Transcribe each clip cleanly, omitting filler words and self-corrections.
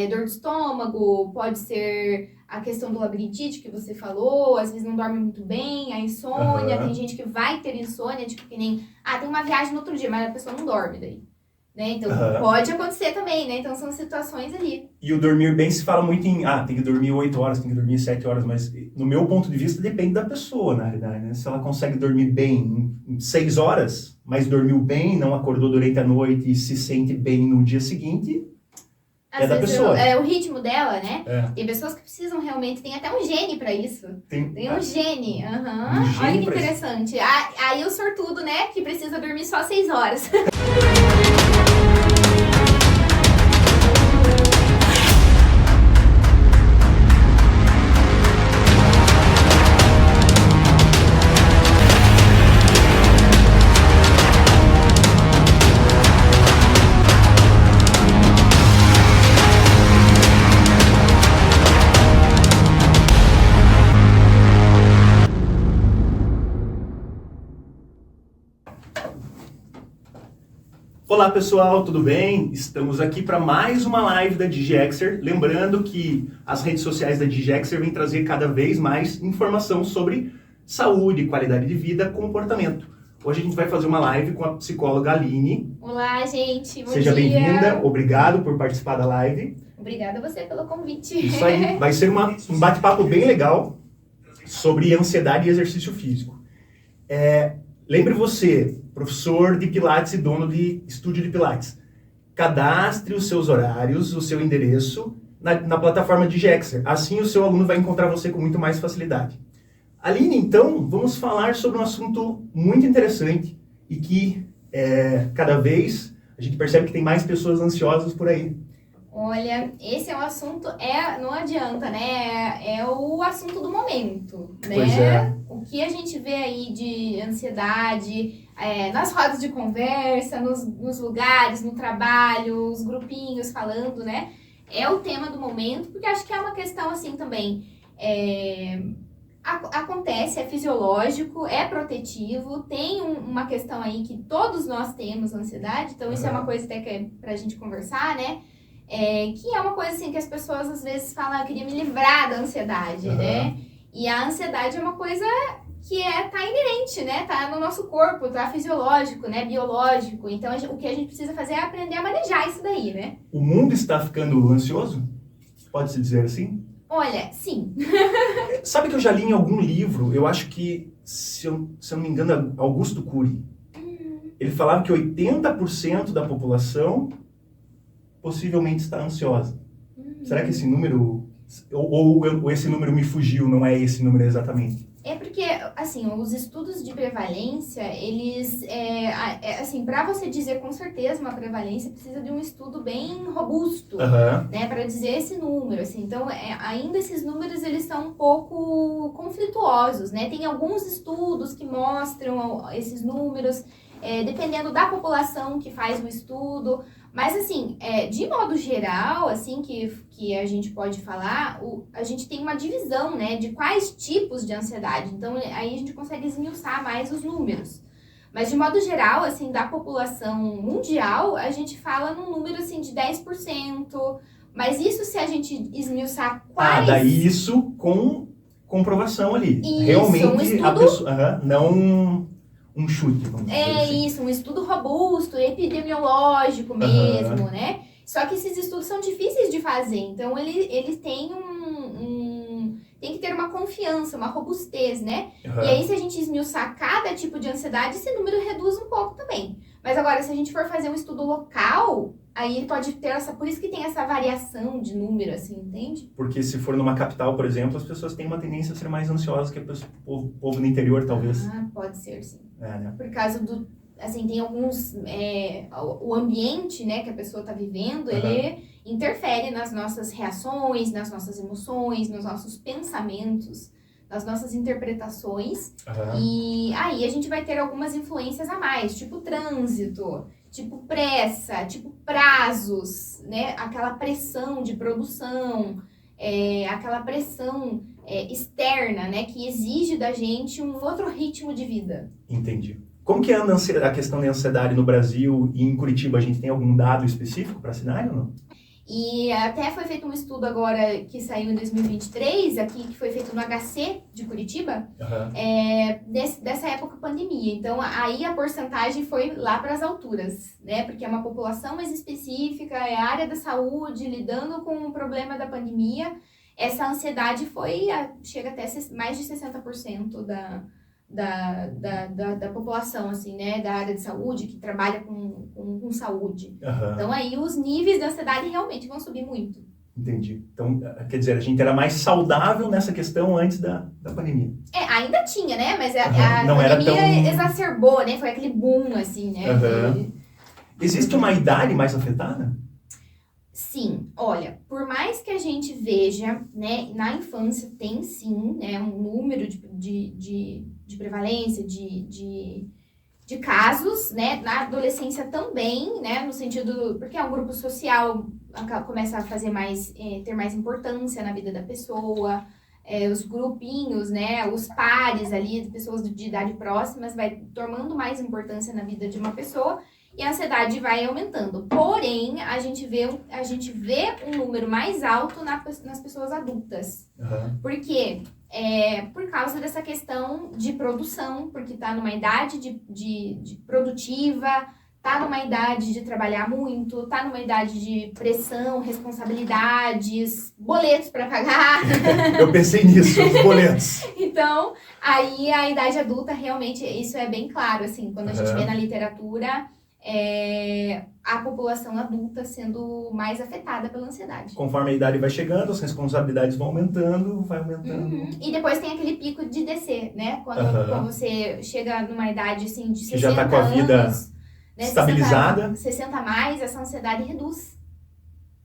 dor de estômago, pode ser a questão do labirintite que você falou, às vezes não dorme muito bem, a insônia, tem gente que vai ter insônia, tipo que nem, tem uma viagem no outro dia, mas a pessoa não dorme daí. Né? Então, pode acontecer também, né? Então, são situações ali. E o dormir bem se fala muito em, tem que dormir 8 horas, tem que dormir 7 horas, mas no meu ponto de vista depende da pessoa, na realidade, né? Se ela consegue dormir bem em 6 horas, mas dormiu bem, não acordou durante a noite e se sente bem no dia seguinte, às da pessoa. É o ritmo dela, né? Tem pessoas que precisam realmente, tem até um gene pra isso. Tem um gene. Um gene. Olha que interessante. Aí o sortudo, né, que precisa dormir só 6 horas. Olá pessoal, tudo bem? Estamos aqui para mais uma live da DigiExer. Lembrando que as redes sociais da DigiExer vêm trazer cada vez mais informação sobre saúde, qualidade de vida, comportamento. Hoje a gente vai fazer uma live com a psicóloga Aline. Olá, gente. Bom Seja dia. bem-vinda, obrigado por participar da live. Obrigada a você pelo convite. Isso aí, vai ser um bate-papo bem legal sobre ansiedade e exercício físico. Lembre você, professor de Pilates e dono de estúdio de Pilates, cadastre os seus horários, o seu endereço na plataforma DigiExer. Assim o seu aluno vai encontrar você com muito mais facilidade. Aline, então, vamos falar sobre um assunto muito interessante e que cada vez a gente percebe que tem mais pessoas ansiosas por aí. Olha, esse é um assunto, não adianta, né? É o assunto do momento, né? Pois é. O que a gente vê aí de ansiedade, nas rodas de conversa, nos lugares, no trabalho, os grupinhos falando, né? É o tema do momento, porque acho que é uma questão assim também. Acontece, é fisiológico, é protetivo, tem uma questão aí que todos nós temos ansiedade, então isso é uma coisa até que é pra gente conversar, né? Que é uma coisa assim que as pessoas às vezes falam, eu queria me livrar da ansiedade, né? E a ansiedade é uma coisa que tá inerente, né? Tá no nosso corpo, tá fisiológico, né? Biológico. Então o que a gente precisa fazer é aprender a manejar isso daí, né? O mundo está ficando ansioso? Pode-se dizer assim? Olha, sim. Sabe que eu já li em algum livro, eu acho que, se eu não me engano, Augusto Cury. Ele falava que 80% da população possivelmente está ansiosa. Será que esse número, ou esse número me fugiu, não é esse número exatamente? É porque, assim, os estudos de prevalência, eles, assim, para você dizer com certeza uma prevalência, precisa de um estudo bem robusto, né, para dizer esse número, assim. Então, ainda esses números, eles são um pouco conflituosos, né? Tem alguns estudos que mostram esses números, dependendo da população que faz o estudo. Mas, assim, de modo geral, assim, que a gente pode falar, a gente tem uma divisão, né, de quais tipos de ansiedade. Então, aí a gente consegue esmiuçar mais os números. Mas, de modo geral, assim, da população mundial, a gente fala num número, assim, de 10%. Mas isso se a gente esmiuçar quais... daí isso com comprovação ali. Isso, realmente, um estudo... a pessoa, não... um chute, vamos dizer assim. Isso, um estudo robusto, epidemiológico mesmo, né? Só que esses estudos são difíceis de fazer, então eles têm tem que ter uma confiança, uma robustez, né? E aí, se a gente esmiuçar cada tipo de ansiedade, esse número reduz um pouco também. Mas agora, se a gente for fazer um estudo local, aí ele pode ter por isso que tem essa variação de número, assim, entende? Porque se for numa capital, por exemplo, as pessoas têm uma tendência a ser mais ansiosas que o povo do interior, talvez. Pode ser, sim. Né? Por causa do... Assim, tem alguns... o ambiente, né, que a pessoa está vivendo, ele interfere nas nossas reações, nas nossas emoções, nos nossos pensamentos, nas nossas interpretações. E aí a gente vai ter algumas influências a mais, tipo trânsito, tipo pressa, tipo prazos, né? Aquela pressão de produção, aquela pressão externa, né? Que exige da gente um outro ritmo de vida. Entendi. Como que anda a questão da ansiedade no Brasil e em Curitiba? A gente tem algum dado específico para a cidade ou não? E até foi feito um estudo agora que saiu em 2023, aqui, que foi feito no HC de Curitiba, dessa época pandemia. Então, aí a porcentagem foi lá para as alturas, né? Porque é uma população mais específica, é a área da saúde, lidando com o problema da pandemia. Essa ansiedade chega até mais de 60% da população, assim, né, da área de saúde, que trabalha com saúde. Então, aí, os níveis de ansiedade realmente vão subir muito. Entendi. Então, quer dizer, a gente era mais saudável nessa questão antes da pandemia. Ainda tinha, né, mas a não pandemia era tão... exacerbou, né, foi aquele boom, assim, né. Existe uma idade mais afetada? Sim, olha, por mais que a gente veja, né, na infância tem sim, né, um número de prevalência de casos, né, na adolescência também, né, no sentido, porque é um grupo social, começa a fazer ter mais importância na vida da pessoa, os grupinhos, né, os pares ali, pessoas de idade próximas, vai tomando mais importância na vida de uma pessoa, e a ansiedade vai aumentando. Porém, a gente vê um número mais alto nas pessoas adultas. Por quê? Por causa dessa questão de produção, porque tá numa idade de produtiva, tá numa idade de trabalhar muito, tá numa idade de pressão, responsabilidades, boletos para pagar. Eu pensei nisso, os boletos. Então, aí a idade adulta, realmente, isso é bem claro, assim, quando a gente vê na literatura... a população adulta sendo mais afetada pela ansiedade. Conforme a idade vai chegando, as responsabilidades vão aumentando, vai aumentando. E depois tem aquele pico de descer, né? Quando você chega numa idade assim de 60 que já está com a vida anos, né? estabilizada. 60 a mais, essa ansiedade reduz.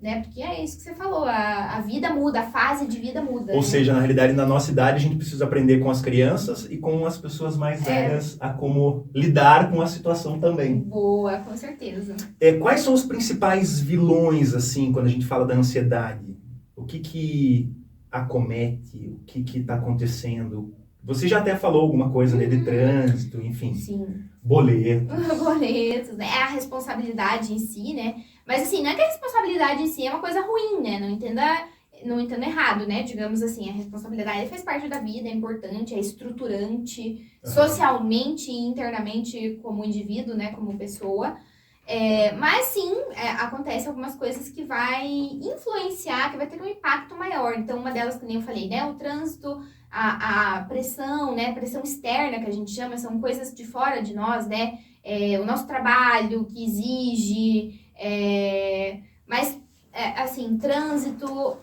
Né? Porque é isso que você falou, a vida muda, a fase de vida muda. Ou seja, na realidade, na nossa idade, a gente precisa aprender com as crianças e com as pessoas mais velhas a como lidar com a situação também. Boa, com certeza. Quais são os principais vilões, assim, quando a gente fala da ansiedade? O que acomete? O que está acontecendo? Você já até falou alguma coisa, né, de trânsito, enfim. Sim. Boletos, né? A responsabilidade em si, né? Mas assim, não é que a responsabilidade em si é uma coisa ruim, né? Não entenda errado, né? Digamos assim, a responsabilidade faz parte da vida, é importante, é estruturante, socialmente e internamente como indivíduo, né? Como pessoa. Mas sim, acontece algumas coisas que vai influenciar, que vai ter um impacto maior. Então, uma delas, que nem eu falei, né? O trânsito, a pressão, né? Pressão externa, que a gente chama, são coisas de fora de nós, né? O nosso trabalho, que exige... Mas, assim, trânsito,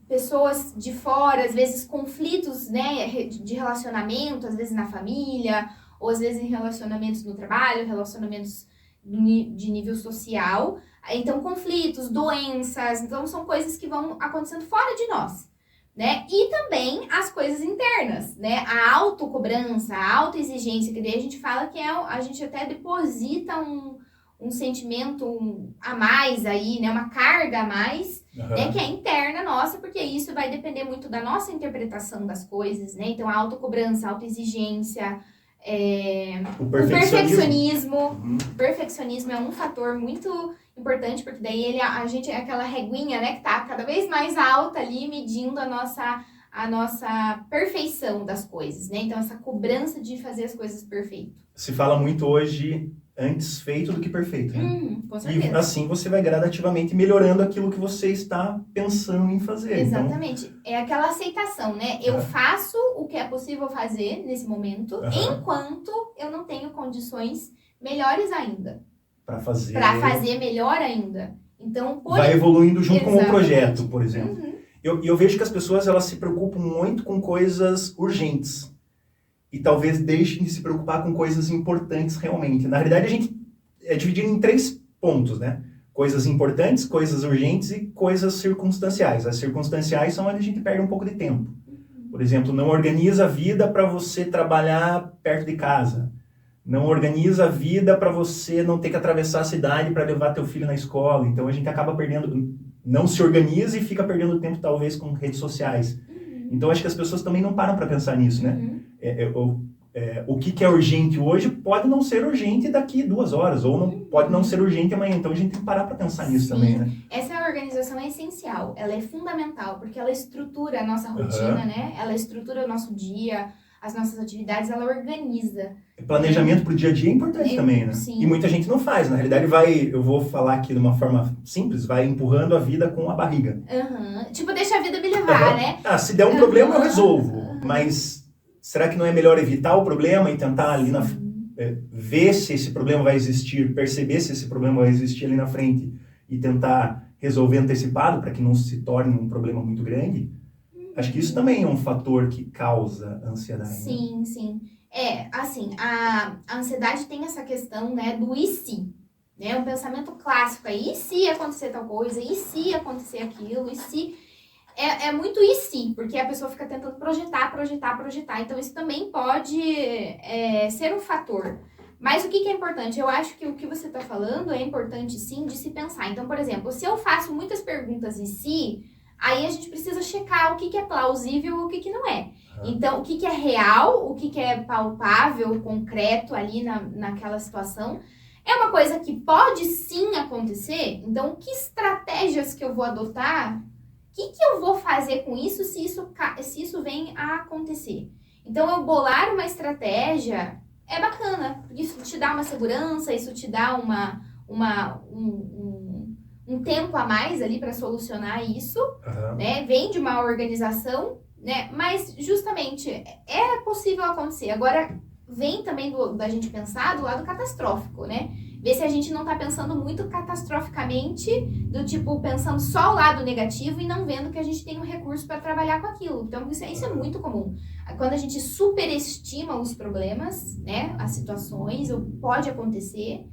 pessoas de fora, às vezes conflitos, né? De relacionamento, às vezes na família, ou às vezes em relacionamentos no trabalho, relacionamentos... de nível social, então conflitos, doenças, então são coisas que vão acontecendo fora de nós, né? E também as coisas internas, né? A autocobrança, a autoexigência, que daí a gente fala que a gente até deposita um sentimento a mais aí, né? Uma carga a mais, né? Que é interna nossa, porque isso vai depender muito da nossa interpretação das coisas, né? Então a autocobrança, a autoexigência, o perfeccionismo. O perfeccionismo é um fator muito importante, porque daí a gente é aquela reguinha, né, que tá cada vez mais alta ali, medindo a nossa perfeição das coisas, né? Então, essa cobrança de fazer as coisas perfeito. Se fala muito hoje, antes feito do que perfeito, né? Com certeza. E assim você vai gradativamente melhorando aquilo que você está pensando em fazer. Exatamente. Então... É aquela aceitação, né? Eu faço o que é possível fazer nesse momento, enquanto eu não tenho condições melhores ainda. Para fazer melhor ainda. Então, vai evoluindo junto com o projeto, por exemplo. Eu vejo que as pessoas elas se preocupam muito com coisas urgentes. E talvez deixem de se preocupar com coisas importantes realmente. Na realidade, a gente é dividido em 3 pontos, né? Coisas importantes, coisas urgentes e coisas circunstanciais. As circunstanciais são onde a gente perde um pouco de tempo. Por exemplo, não organiza a vida para você trabalhar perto de casa. Não organiza a vida para você não ter que atravessar a cidade para levar teu filho na escola. Então, a gente acaba perdendo... Não se organiza e fica perdendo tempo, talvez, com redes sociais. Então, acho que as pessoas também não param para pensar nisso, né? o que é urgente hoje pode não ser urgente daqui 2 horas, ou não, pode não ser urgente amanhã. Então a gente tem que parar para pensar nisso também, né? Essa organização é essencial, ela é fundamental, porque ela estrutura a nossa rotina, né? Ela estrutura o nosso dia, as nossas atividades, ela organiza. Planejamento para o dia a dia é importante também, né? Sim. E muita gente não faz. Na realidade, eu vou falar aqui de uma forma simples, vai empurrando a vida com a barriga. Tipo, deixa a vida me levar, né? Se der um problema, eu resolvo. Mas será que não é melhor evitar o problema e tentar ali ver se esse problema vai existir, perceber se esse problema vai existir ali na frente e tentar resolver antecipado para que não se torne um problema muito grande? Acho que isso também é um fator que causa ansiedade. Sim, sim. Assim, a ansiedade tem essa questão, né, do e se, né, um pensamento clássico aí, e se acontecer tal coisa, e se acontecer aquilo, e se... É muito e se, porque a pessoa fica tentando projetar, então isso também pode ser um fator. Mas o que é importante? Eu acho que o que você está falando é importante, sim, de se pensar. Então, por exemplo, se eu faço muitas perguntas e se... Aí a gente precisa checar o que é plausível e o que não é. Então, o que é real, o que é palpável, concreto ali naquela situação. É uma coisa que pode sim acontecer. Então, que estratégias que eu vou adotar? O que eu vou fazer com isso se isso vem a acontecer? Então, eu bolar uma estratégia é bacana. Isso te dá uma segurança, isso te dá um tempo a mais ali para solucionar isso, né? Vem de uma organização, né? Mas justamente é possível acontecer. Agora vem também da gente pensar do lado catastrófico, né? Ver se a gente não tá pensando muito catastroficamente, do tipo pensando só o lado negativo e não vendo que a gente tem um recurso para trabalhar com aquilo. Então isso é muito comum. Quando a gente superestima os problemas, né? As situações, pode acontecer.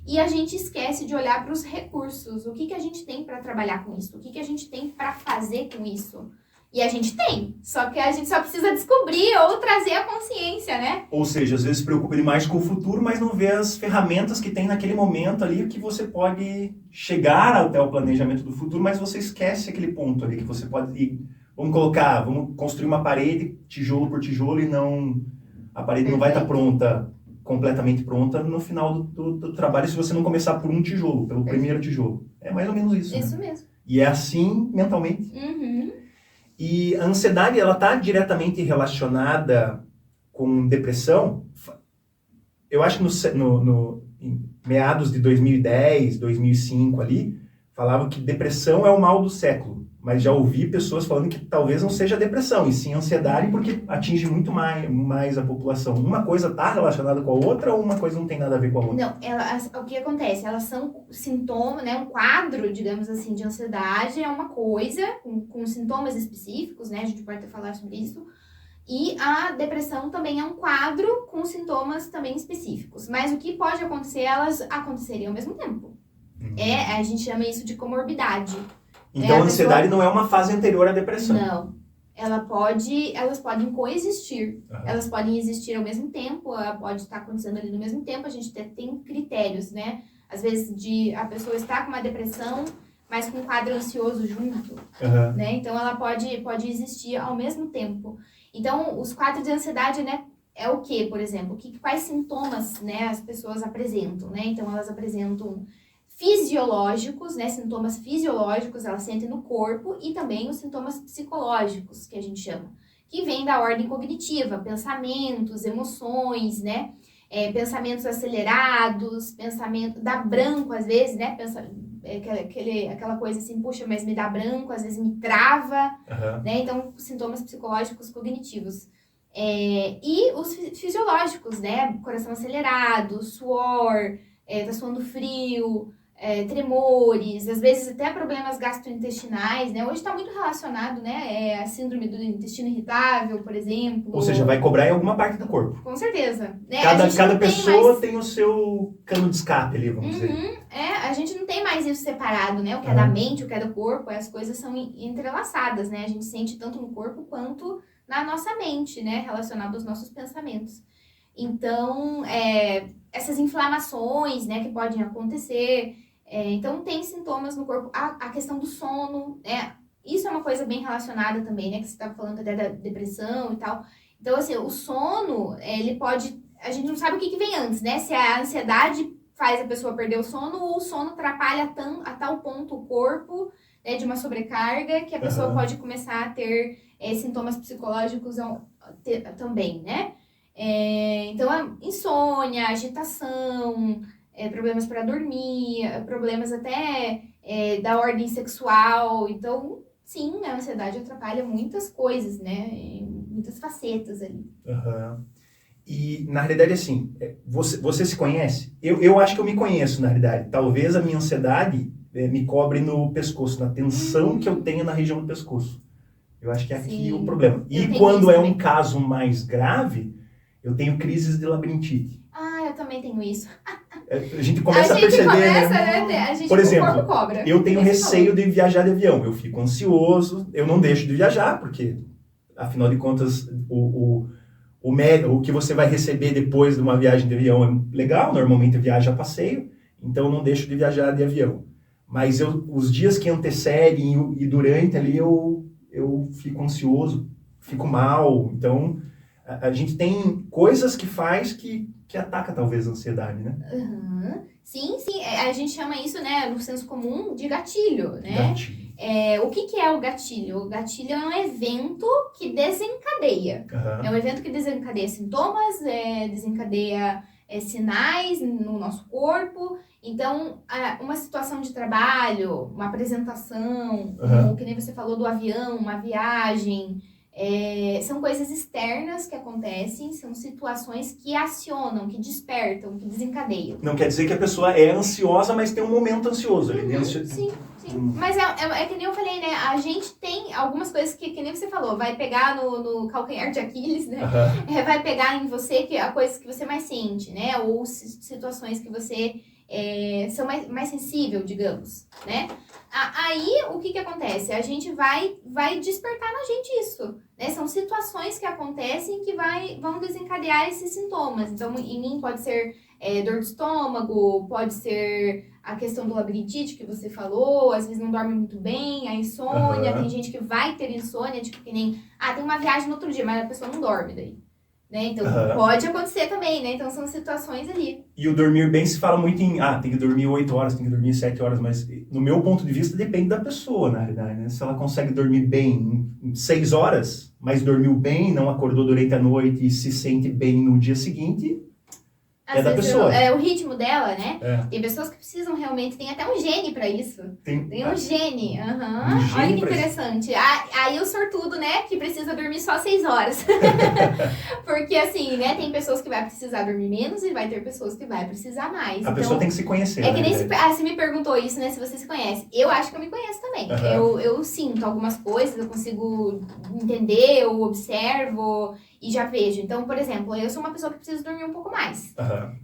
E a gente esquece de olhar para os recursos. O que a gente tem para trabalhar com isso? O que a gente tem para fazer com isso? E a gente tem. Só que a gente só precisa descobrir ou trazer a consciência, né? Ou seja, às vezes se preocupa demais com o futuro, mas não vê as ferramentas que tem naquele momento ali que você pode chegar até o planejamento do futuro, mas você esquece aquele ponto ali que você pode ir. Vamos construir uma parede, tijolo por tijolo, e a parede não vai estar completamente pronta no final do trabalho, se você não começar por um tijolo, pelo primeiro tijolo. É mais ou menos isso. Isso né? mesmo. E é assim mentalmente. E a ansiedade, ela está diretamente relacionada com depressão. Eu acho que em meados de 2010, 2005 ali, falavam que depressão é o mal do século. Mas já ouvi pessoas falando que talvez não seja depressão, e sim ansiedade, porque atinge muito mais a população. Uma coisa está relacionada com a outra, ou uma coisa não tem nada a ver com a outra? Não, o que acontece? Elas são sintomas, né? Um quadro, digamos assim, de ansiedade é uma coisa, com sintomas específicos, né? A gente pode até falar sobre isso. E a depressão também é um quadro com sintomas também específicos. Mas o que pode acontecer, elas aconteceriam ao mesmo tempo. A gente chama isso de comorbidade. Então, a ansiedade não é uma fase anterior à depressão. Não. Elas podem coexistir. Elas podem existir ao mesmo tempo, ela pode estar acontecendo ali no mesmo tempo. A gente tem critérios, né? Às vezes, a pessoa está com uma depressão, mas com um quadro ansioso junto, né? Então, ela pode existir ao mesmo tempo. Então, os quadros de ansiedade, né? É o quê, por exemplo? Quais sintomas, né, as pessoas apresentam, né? Então, elas apresentam fisiológicos, né, sintomas fisiológicos, elas sentem no corpo, e também os sintomas psicológicos, que a gente chama, que vem da ordem cognitiva, pensamentos, emoções, né, pensamentos acelerados, pensamento, dá branco às vezes, né, aquela coisa assim, puxa, mas me dá branco, às vezes me trava, né, então sintomas psicológicos cognitivos. E os fisiológicos, né, coração acelerado, suor, tá suando frio, tremores, às vezes até problemas gastrointestinais, né? Hoje está muito relacionado, né? A síndrome do intestino irritável, por exemplo. Ou seja, vai cobrar em alguma parte do corpo. Com certeza. Né? Cada pessoa tem o seu cano de escape ali, vamos dizer. A gente não tem mais isso separado, né? O que é da mente, o que é do corpo, as coisas são entrelaçadas, né? A gente sente tanto no corpo quanto na nossa mente, né? Relacionado aos nossos pensamentos. Então, essas inflamações, né, que podem acontecer. Então, tem sintomas no corpo. A questão do sono, né? Isso é uma coisa bem relacionada também, né? Que você estava falando até da depressão e tal. Então, assim, o sono, ele pode... A gente não sabe o que vem antes, né? Se a ansiedade faz a pessoa perder o sono ou o sono atrapalha a tal ponto o corpo, né, de uma sobrecarga que a pessoa pode começar a ter sintomas psicológicos também, né? Então, insônia, agitação, problemas para dormir, problemas até da ordem sexual. Então, sim, a ansiedade atrapalha muitas coisas, né? Muitas facetas ali. E, na realidade, assim, você se conhece? Eu acho que eu me conheço, na realidade. Talvez a minha ansiedade me cobre no pescoço, na tensão que eu tenho na região do pescoço. Eu acho que é aqui o problema. E quando é um caso mais grave, eu tenho crises de labirintite. Eu também tenho isso. A gente começa a perceber, né? Por exemplo, eu tenho receio de viajar de avião. Eu fico ansioso, eu não deixo de viajar, porque, afinal de contas, o que você vai receber depois de uma viagem de avião é legal, normalmente eu viajo a passeio, então eu não deixo de viajar de avião. Mas os dias que antecedem e durante ali eu fico ansioso, fico mal. Então, a gente tem coisas que faz que ataca talvez a ansiedade, né? Sim. A gente chama isso, né, no senso comum, de gatilho, né? Gatilho. O que é o gatilho? O gatilho é um evento que desencadeia. É um evento que desencadeia sintomas, desencadeia sinais no nosso corpo. Então, uma situação de trabalho, uma apresentação, que nem você falou do avião, uma viagem, são coisas externas que acontecem, são situações que acionam, que despertam, que desencadeiam. Não quer dizer que a pessoa é ansiosa, mas tem um momento ansioso ali dentro. Sim. Mas é que nem eu falei, né? A gente tem algumas coisas que nem você falou, vai pegar no calcanhar de Aquiles, né? Vai pegar em você coisas que você mais sente, né? Ou situações que você são mais sensível, digamos, né? Aí, o que acontece? A gente vai despertar na gente isso, né? São situações que acontecem que vão desencadear esses sintomas. Então, em mim pode ser dor de estômago, pode ser a questão do labirintite que você falou, às vezes não dorme muito bem, a insônia, tem gente que vai ter insônia, tipo que nem, tem uma viagem no outro dia, mas a pessoa não dorme daí. Né? Então, pode acontecer também, né? Então, são situações ali. E o dormir bem se fala muito em, tem que dormir 8 horas, tem que dormir 7 horas, mas no meu ponto de vista depende da pessoa, na realidade, né? Se ela consegue dormir bem em 6 horas, mas dormiu bem, não acordou durante a noite e se sente bem no dia seguinte, às da pessoa. O ritmo dela, né? Tem pessoas que precisam realmente, tem até um gene pra isso. Tem um gene. Olha que interessante. Aí o sortudo, né, que precisa dormir só 6 horas. Porque assim, né, tem pessoas que vai precisar dormir menos e vai ter pessoas que vai precisar mais. A pessoa tem que se conhecer. Que nem você me perguntou isso, né, se você se conhece. Eu acho que eu me conheço também. Eu sinto algumas coisas, eu consigo entender, eu observo e já vejo. Então, por exemplo, eu sou uma pessoa que precisa dormir um pouco mais.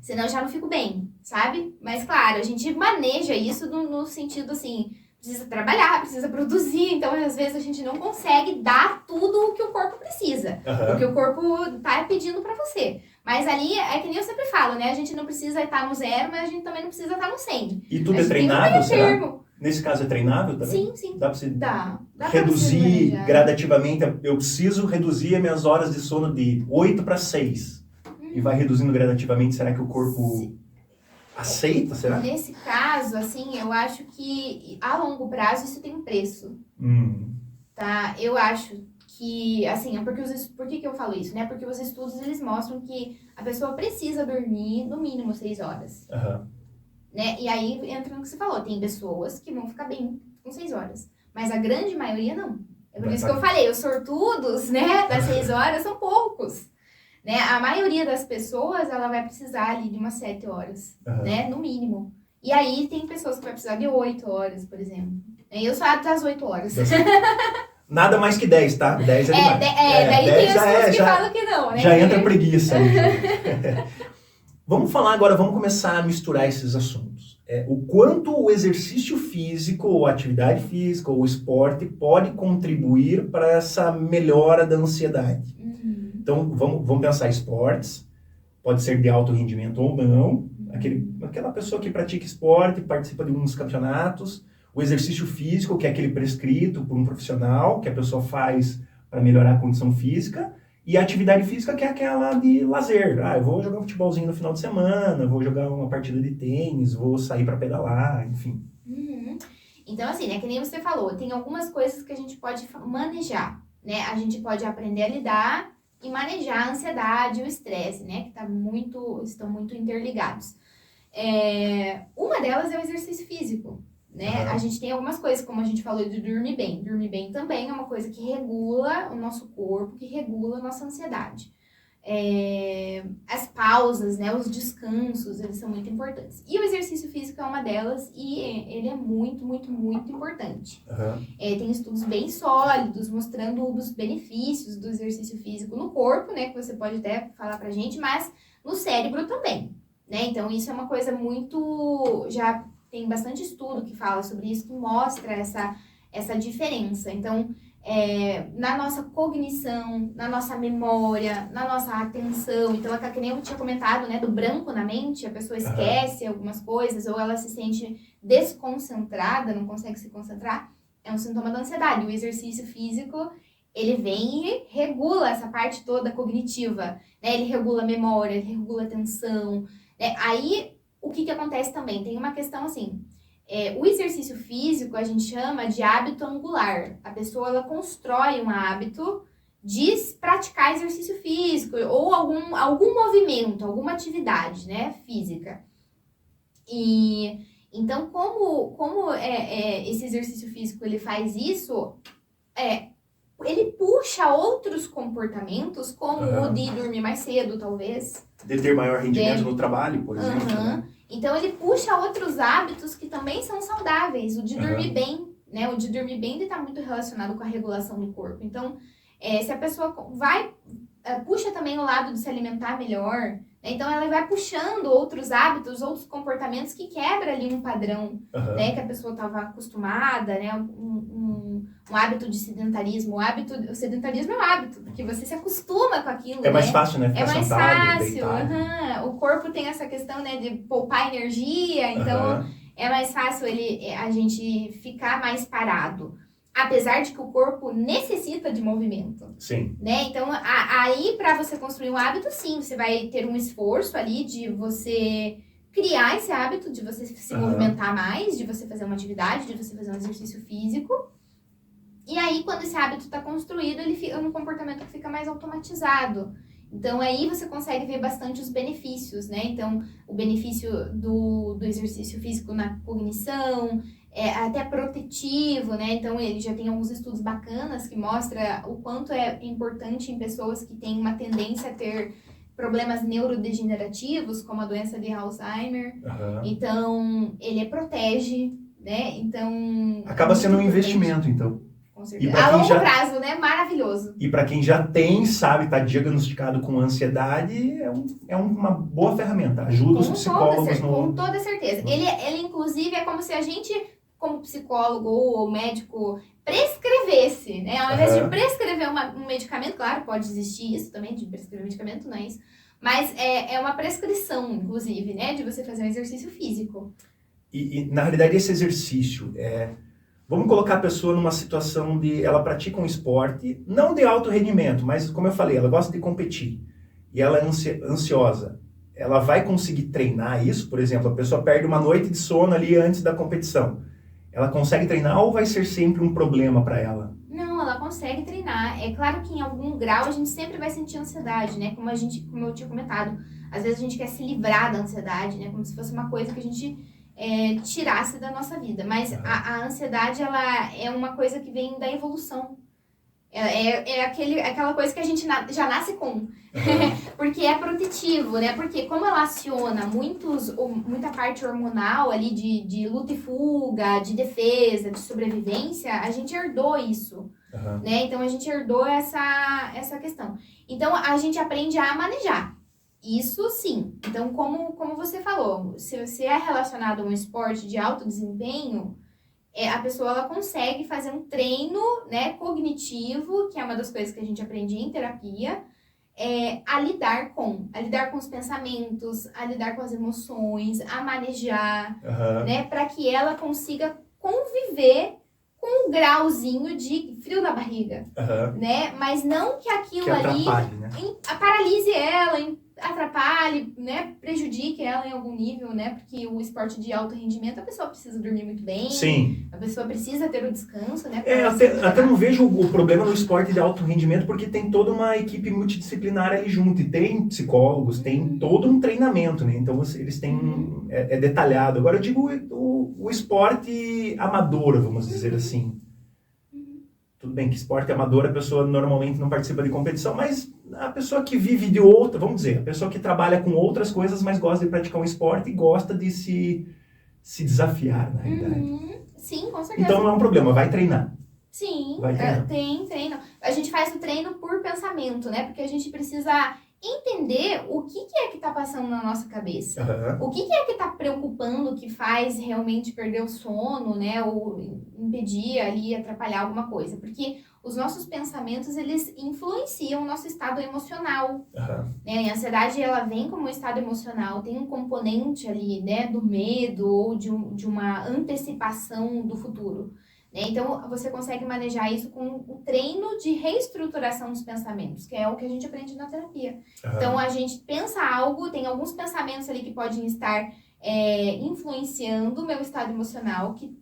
Senão eu já não fico bem, sabe? Mas, claro, a gente maneja isso no sentido, assim, precisa trabalhar, precisa produzir. Então, às vezes, a gente não consegue dar tudo o que o corpo precisa. O que o corpo tá pedindo pra você. Mas ali, é que nem eu sempre falo, né? A gente não precisa estar no 0, mas a gente também não precisa estar no 100. E tudo é treinável, será? Nesse caso é treinável também? Sim. Dá pra você dá reduzir gradativamente. Eu preciso reduzir as minhas horas de sono de 8 para 6. E vai reduzindo gradativamente. Será que o corpo aceita? Será? Nesse caso, assim, eu acho que a longo prazo isso tem um preço. Tá? Eu acho que, assim, por que eu falo isso, né? Porque os estudos, eles mostram que a pessoa precisa dormir no mínimo 6 horas. Né? E aí entra no que você falou, tem pessoas que vão ficar bem com 6 horas, mas a grande maioria não. É por isso que eu falei, os sortudos, né, das 6 horas são poucos. Né? A maioria das pessoas, ela vai precisar ali de umas 7 horas, né, no mínimo. E aí tem pessoas que vai precisar de 8 horas, por exemplo. Eu sou das 8 horas. Nada mais que 10, tá? 10 é demais. Daí 10 tem as pessoas que falam que não, né? Já entra preguiça aí. Vamos falar agora, vamos começar a misturar esses assuntos. O quanto o exercício físico, ou atividade física, ou esporte pode contribuir para essa melhora da ansiedade. Então, vamos pensar esportes, pode ser de alto rendimento ou não. Aquela pessoa que pratica esporte, participa de uns campeonatos. O exercício físico, que é aquele prescrito por um profissional, que a pessoa faz para melhorar a condição física. E a atividade física que é aquela de lazer. Eu vou jogar um futebolzinho no final de semana, vou jogar uma partida de tênis, vou sair para pedalar, enfim. Uhum. Então, assim, né, que nem você falou, tem algumas coisas que a gente pode manejar, né? A gente pode aprender a lidar e manejar a ansiedade e o estresse, né? Que estão muito interligados. Uma delas é o exercício físico, né? A gente tem algumas coisas, como a gente falou de dormir bem. Dormir bem também é uma coisa que regula o nosso corpo, que regula a nossa ansiedade. As pausas, né? Os descansos, eles são muito importantes. E o exercício físico é uma delas e ele é muito, muito, muito importante. Tem estudos bem sólidos mostrando os benefícios do exercício físico no corpo, né? Que você pode até falar pra gente, mas no cérebro também. Né? Então, isso é uma coisa muito... Já tem bastante estudo que fala sobre isso, que mostra essa diferença. Então, na nossa cognição, na nossa memória, na nossa atenção. Então, que nem eu tinha comentado, né, do branco na mente, a pessoa esquece algumas coisas, ou ela se sente desconcentrada, não consegue se concentrar, é um sintoma da ansiedade. O exercício físico, ele vem e regula essa parte toda cognitiva, né? Ele regula a memória, ele regula a atenção. Aí, o que acontece também? Tem uma questão assim, o exercício físico a gente chama de hábito angular. A pessoa, ela constrói um hábito de praticar exercício físico ou algum movimento, alguma atividade, né, física. E então, como esse exercício físico ele faz isso, ele puxa outros comportamentos, como o de dormir mais cedo, talvez. De ter maior rendimento no trabalho, por exemplo. Né? Então, ele puxa outros hábitos que também são saudáveis. O de dormir bem, né? O de dormir bem está muito relacionado com a regulação do corpo. Então, se a pessoa puxa também o lado de se alimentar melhor, né? Então ela vai puxando outros hábitos, outros comportamentos que quebra ali um padrão, né? Que a pessoa estava acostumada, né? Um hábito de sedentarismo. O sedentarismo é um hábito, porque você se acostuma com aquilo, mais fácil, né? Ficar fácil. O corpo tem essa questão, né, de poupar energia, então é mais fácil a gente ficar mais parado. Apesar de que o corpo necessita de movimento. Sim. Né? Então, aí para você construir um hábito, sim, você vai ter um esforço ali de você criar esse hábito, de você se movimentar mais, de você fazer uma atividade, de você fazer um exercício físico. E aí, quando esse hábito está construído, ele fica um comportamento que fica mais automatizado. Então, aí você consegue ver bastante os benefícios, né? Então, o benefício do exercício físico na cognição, até protetivo, né? Então, ele já tem alguns estudos bacanas que mostram o quanto é importante em pessoas que têm uma tendência a ter problemas neurodegenerativos, como a doença de Alzheimer. Então, ele protege, né? Então... Acaba sendo um investimento, então. Com certeza. A longo prazo, né? Maravilhoso. E para quem já tá diagnosticado com ansiedade, é uma boa ferramenta. Ajuda os psicólogos com toda certeza. Ele, inclusive, é como se a gente, como psicólogo ou médico, prescrevesse, né? Ao invés de prescrever um medicamento, claro, pode existir isso também, de prescrever medicamento, não é isso. Mas é uma prescrição, inclusive, né? De você fazer um exercício físico. E na realidade, esse exercício vamos colocar a pessoa numa situação de... Ela pratica um esporte, não de alto rendimento, mas, como eu falei, ela gosta de competir. E ela é ansiosa. Ela vai conseguir treinar isso? Por exemplo, a pessoa perde uma noite de sono ali antes da competição. Ela consegue treinar ou vai ser sempre um problema para ela? Não, ela consegue treinar. É claro que em algum grau a gente sempre vai sentir ansiedade, né? Como eu tinha comentado. Às vezes a gente quer se livrar da ansiedade, né? Como se fosse uma coisa que a gente... tirasse da nossa vida, mas a ansiedade, ela é uma coisa que vem da evolução, aquela coisa que a gente já nasce com, porque é protetivo, né, porque como ela aciona muita parte hormonal ali de luta e fuga, de defesa, de sobrevivência, a gente herdou isso, né, então a gente herdou essa questão, então a gente aprende a manejar. Isso sim. Então, como você falou, se você é relacionado a um esporte de alto desempenho, a pessoa ela consegue fazer um treino, né, cognitivo, que é uma das coisas que a gente aprende em terapia, a lidar com os pensamentos, a lidar com as emoções, a manejar, né, para que ela consiga conviver com um grauzinho de frio na barriga, né? Mas não que aquilo ali né? Paralise ela, atrapalhe, né? Prejudique ela em algum nível, né? Porque o esporte de alto rendimento, a pessoa precisa dormir muito bem. Sim. A pessoa precisa ter o descanso, né? Até não vejo o problema no esporte de alto rendimento, porque tem toda uma equipe multidisciplinar ali junto. E tem psicólogos, tem todo um treinamento, né? Então, eles têm... É detalhado. Agora, eu digo o esporte amador, vamos dizer assim. Tudo bem que esporte amador, a pessoa normalmente não participa de competição, mas a pessoa que vive de outra, vamos dizer, a pessoa que trabalha com outras coisas, mas gosta de praticar um esporte e gosta de se desafiar, na realidade. Sim, com certeza. Então não é um problema, vai treinar. Sim, vai treinar. Tem treino. A gente faz o treino por pensamento, né? Porque a gente precisa entender o que é que tá passando na nossa cabeça. O que é que tá preocupando, que faz realmente perder o sono, né? Ou impedir ali, atrapalhar alguma coisa. Porque os nossos pensamentos, eles influenciam o nosso estado emocional. Né? A ansiedade, ela vem como um estado emocional. Tem um componente ali, né? Do medo ou de uma antecipação do futuro. Então, você consegue manejar isso com o treino de reestruturação dos pensamentos, que é o que a gente aprende na terapia. Então, a gente pensa algo, tem alguns pensamentos ali que podem estar influenciando o meu estado emocional, que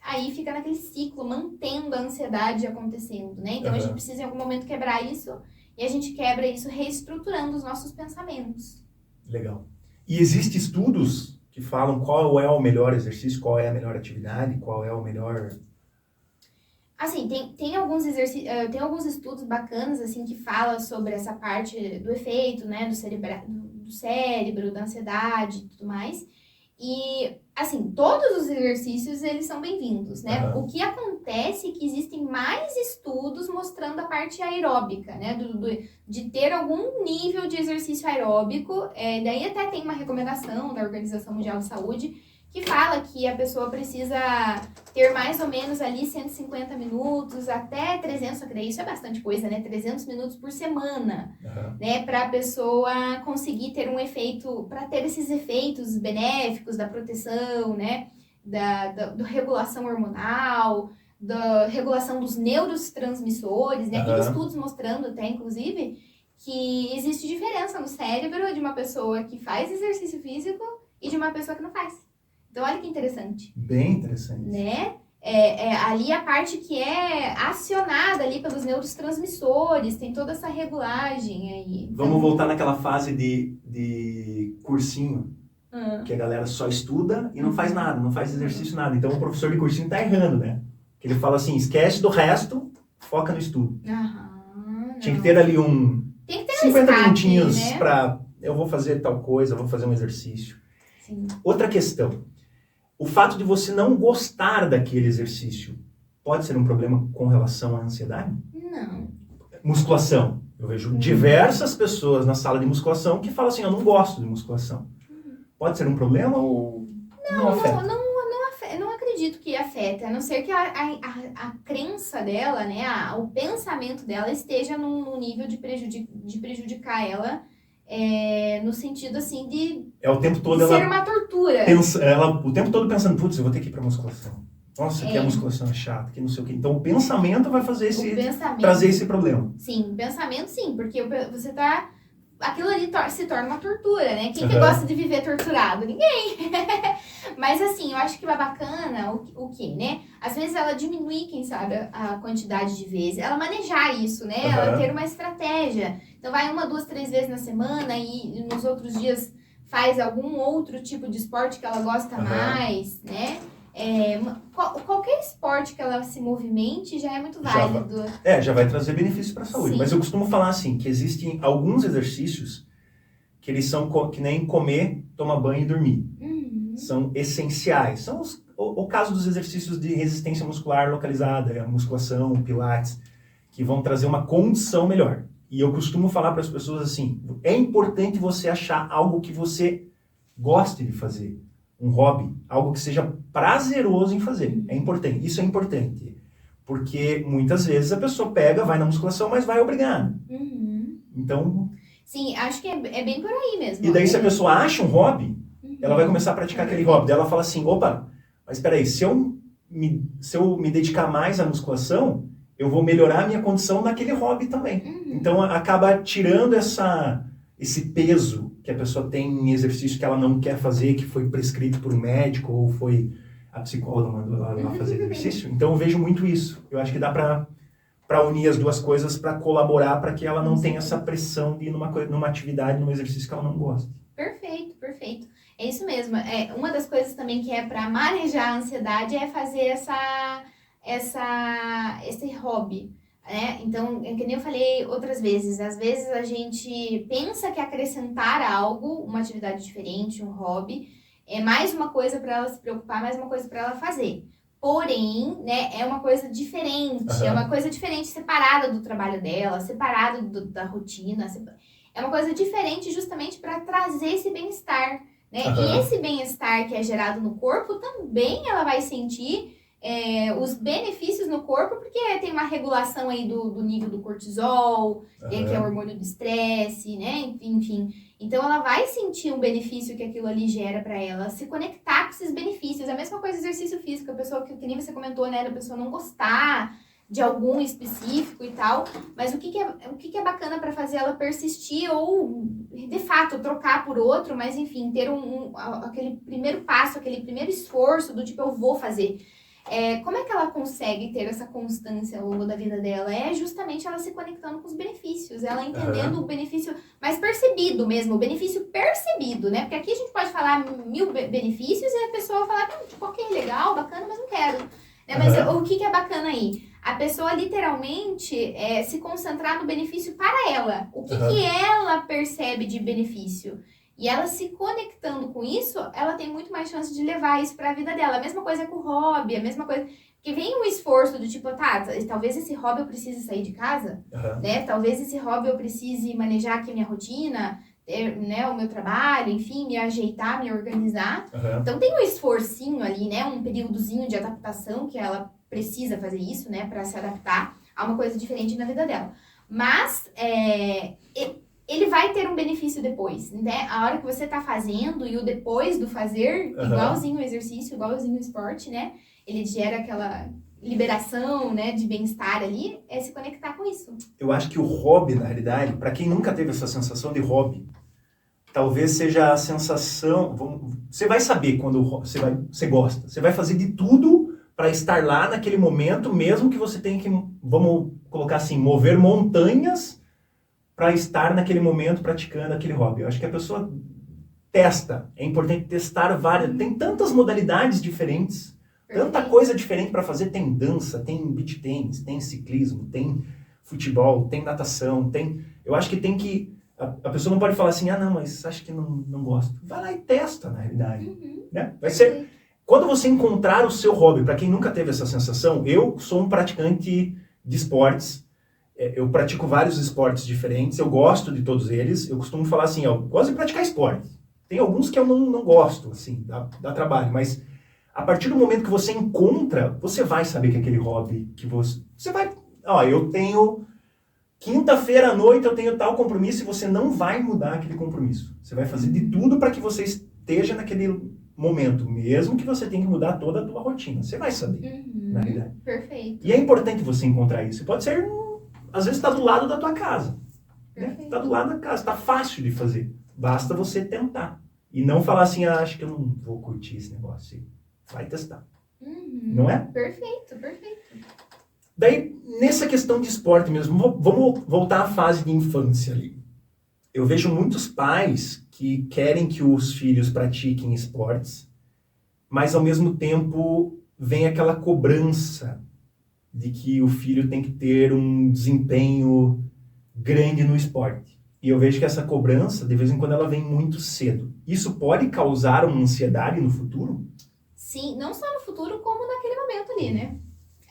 aí fica naquele ciclo, mantendo a ansiedade acontecendo, né? Então, a gente precisa em algum momento quebrar isso, e a gente quebra isso reestruturando os nossos pensamentos. Legal. E existem estudos que falam qual é o melhor exercício, qual é a melhor atividade, qual é o melhor... Assim, tem alguns tem alguns estudos bacanas, assim, que falam sobre essa parte do efeito, né, do cérebro, da ansiedade e tudo mais. E, assim, todos os exercícios, eles são bem-vindos, né? O que acontece é que existem mais estudos mostrando a parte aeróbica, né? De ter algum nível de exercício aeróbico. Daí até tem uma recomendação da Organização Mundial de Saúde que fala que a pessoa precisa ter mais ou menos ali 150 minutos até 300, só que daí isso é bastante coisa, né? 300 minutos por semana, né? Para a pessoa conseguir ter um efeito, para ter esses efeitos benéficos da proteção, né? Da regulação hormonal, da regulação dos neurotransmissores, né? Tem estudos mostrando até, inclusive, que existe diferença no cérebro de uma pessoa que faz exercício físico e de uma pessoa que não faz. Então, olha que interessante. Bem interessante. Né? Ali a parte que é acionada ali pelos neurotransmissores, tem toda essa regulagem aí. Então... Vamos voltar naquela fase de cursinho, que a galera só estuda e não faz nada, não faz exercício, nada. Então, o professor de cursinho tá errando, né? Que ele fala assim, esquece do resto, foca no estudo. Tinha que ter ali tem que ter 50 escape, minutinhos, né? Pra eu vou fazer tal coisa, eu vou fazer um exercício. Sim. Outra questão. O fato de você não gostar daquele exercício pode ser um problema com relação à ansiedade? Não. Musculação. Eu vejo diversas pessoas na sala de musculação que falam assim, eu não gosto de musculação. Pode ser um problema ou não afeta? Não acredito que afeta, a não ser que a crença dela, né, o pensamento dela esteja num nível de prejudicar ela. No sentido assim de o tempo todo ser ela uma tortura. Ela o tempo todo pensando, putz, eu vou ter que ir pra musculação. Nossa, que a musculação é chata, que não sei o quê. Então o pensamento vai fazer trazer esse problema. Sim, o pensamento sim, porque você tá... Aquilo ali se torna uma tortura, né? Quem que gosta de viver torturado? Ninguém. Mas assim, eu acho que é bacana o quê, né? Às vezes ela diminui, quem sabe, a quantidade de vezes. Ela manejar isso, né? Ela ter uma estratégia. Então vai 1, 2, 3 vezes na semana e nos outros dias faz algum outro tipo de esporte que ela gosta mais, né? Qualquer esporte que ela se movimente já é muito válido. Já vai trazer benefício para a saúde. Sim. Mas eu costumo falar assim, que existem alguns exercícios que eles são que nem comer, tomar banho e dormir. São essenciais. São o caso dos exercícios de resistência muscular localizada, a musculação, o pilates, que vão trazer uma condição melhor. E eu costumo falar para as pessoas assim, é importante você achar algo que você goste de fazer. Um hobby, algo que seja prazeroso em fazer. É importante. Isso é importante. Porque muitas vezes a pessoa vai na musculação, mas vai obrigada. Então... Sim, acho que é bem por aí mesmo. E daí se a pessoa acha um hobby, ela vai começar a praticar aquele hobby. Daí ela fala assim, opa, mas peraí, se eu se eu me dedicar mais à musculação, eu vou melhorar a minha condição naquele hobby também. Então, acaba tirando esse peso que a pessoa tem em exercício que ela não quer fazer, que foi prescrito por um médico ou foi a psicóloga mandou ela lá fazer exercício. Então, eu vejo muito isso. Eu acho que dá para unir as duas coisas, para colaborar, para que ela não tenha essa pressão de ir numa atividade, num exercício que ela não gosta. Perfeito, perfeito. É isso mesmo. Uma das coisas também que é para manejar a ansiedade é fazer esse hobby, né? Então, que nem eu falei outras vezes, às vezes a gente pensa que acrescentar algo, uma atividade diferente, um hobby, é mais uma coisa para ela se preocupar, mais uma coisa para ela fazer. Porém, né, é uma coisa diferente, é uma coisa diferente, separada do trabalho dela, separada da rotina, é uma coisa diferente justamente para trazer esse bem-estar, né? E esse bem-estar que é gerado no corpo, também ela vai sentir os benefícios no corpo, porque tem uma regulação aí do nível do cortisol, que é o hormônio do estresse, né? Enfim. Então, ela vai sentir um benefício que aquilo ali gera para ela, se conectar com esses benefícios. A mesma coisa exercício físico, a pessoa, que nem você comentou, né? Da pessoa não gostar de algum específico e tal, mas o que é bacana para fazer ela persistir ou, de fato, trocar por outro, mas, enfim, ter aquele primeiro passo, aquele primeiro esforço do tipo, eu vou fazer. Como é que ela consegue ter essa constância ao longo da vida dela? É justamente ela se conectando com os benefícios, ela entendendo o benefício mais percebido mesmo, o benefício percebido, né? Porque aqui a gente pode falar 1000 benefícios e a pessoa vai falar, tipo, ok, legal, bacana, mas não quero. Né? Mas o que é bacana aí? A pessoa literalmente se concentrar no benefício para ela. O que ela percebe de benefício? E ela se conectando com isso, ela tem muito mais chance de levar isso para a vida dela. A mesma coisa com o hobby, a mesma coisa... Que vem um esforço do tipo, talvez esse hobby eu precise sair de casa, né? Talvez esse hobby eu precise manejar aqui a minha rotina, né? O meu trabalho, enfim, me ajeitar, me organizar. Então tem um esforcinho ali, né? Um períodozinho de adaptação que ela precisa fazer isso, né? Para se adaptar a uma coisa diferente na vida dela. Mas... ele vai ter um benefício depois, né? A hora que você tá fazendo e o depois do fazer, igualzinho o exercício, igualzinho o esporte, né? Ele gera aquela liberação, né, de bem-estar ali, se conectar com isso. Eu acho que o hobby, na realidade, para quem nunca teve essa sensação de hobby, talvez seja a sensação... Você vai saber quando você gosta. Você vai fazer de tudo para estar lá naquele momento, mesmo que você tenha que, vamos colocar assim, mover montanhas para estar naquele momento praticando aquele hobby. Eu acho que a pessoa testa. É importante testar várias. Tem tantas modalidades diferentes, tanta coisa diferente para fazer. Tem dança, tem beach tennis, tem ciclismo, tem futebol, tem natação, tem... Eu acho que tem que... A pessoa não pode falar assim, não, mas acho que não gosto. Vai lá e testa, na realidade. Né? Vai ser... Quando você encontrar o seu hobby, para quem nunca teve essa sensação, eu sou um praticante de esportes. Eu pratico vários esportes diferentes, eu gosto de todos eles. Eu costumo falar assim, eu gosto de praticar esporte. Tem alguns que eu não gosto, assim, dá trabalho, mas a partir do momento que você encontra, você vai saber que aquele hobby que você vai... eu tenho... Quinta-feira à noite eu tenho tal compromisso e você não vai mudar aquele compromisso. Você vai fazer de tudo para que você esteja naquele momento, mesmo que você tenha que mudar toda a tua rotina. Você vai saber, na realidade. Perfeito. E é importante você encontrar isso. Pode ser... Às vezes está do lado da tua casa. Está do lado da casa. Está fácil de fazer. Basta você tentar. E não falar assim, acho que eu não vou curtir esse negócio. Vai testar. Não é? Perfeito. Daí, nessa questão de esporte mesmo, vamos voltar à fase de infância ali. Eu vejo muitos pais que querem que os filhos pratiquem esportes, mas ao mesmo tempo vem aquela cobrança de que o filho tem que ter um desempenho grande no esporte. E eu vejo que essa cobrança, de vez em quando, ela vem muito cedo. Isso pode causar uma ansiedade no futuro? Sim, não só no futuro, como naquele momento ali, né?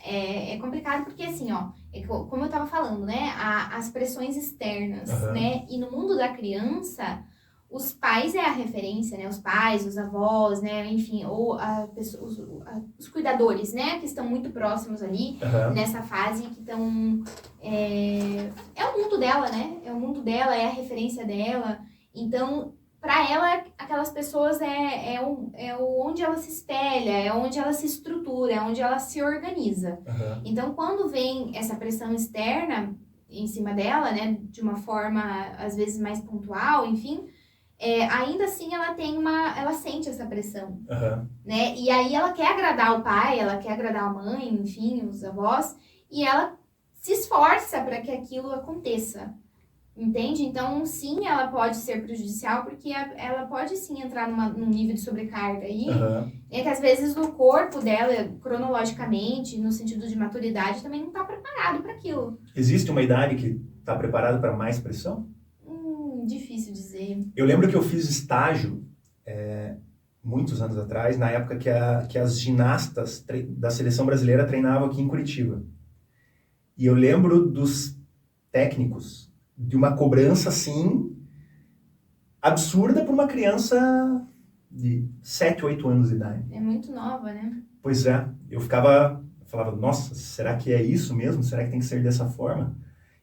É complicado porque, assim, como eu estava falando, né? As pressões externas, né? E no mundo da criança... Os pais é a referência, né? Os pais, os avós, né? Enfim, ou os cuidadores, né? Que estão muito próximos ali, nessa fase, que estão... É o mundo dela, né? É o mundo dela, é a referência dela. Então, para ela, aquelas pessoas onde ela se espelha, é onde ela se estrutura, é onde ela se organiza. Então, quando vem essa pressão externa em cima dela, né, de uma forma, às vezes, mais pontual, enfim, ainda assim ela sente essa pressão, né? E aí ela quer agradar o pai, ela quer agradar a mãe, enfim, os avós, e ela se esforça para que aquilo aconteça. Entende? Então, sim, ela pode ser prejudicial, porque ela pode, sim, entrar num nível de sobrecarga aí, que às vezes o corpo dela, cronologicamente, no sentido de maturidade, também não está preparado para aquilo. Existe uma idade que está preparada para mais pressão? Difícil dizer. Eu lembro que eu fiz estágio, muitos anos atrás, na época que as ginastas da seleção brasileira treinavam aqui em Curitiba. E eu lembro dos técnicos de uma cobrança, assim, absurda para uma criança de 7, 8 anos de idade. É muito nova, né? Pois é. Eu falava, nossa, será que é isso mesmo? Será que tem que ser dessa forma?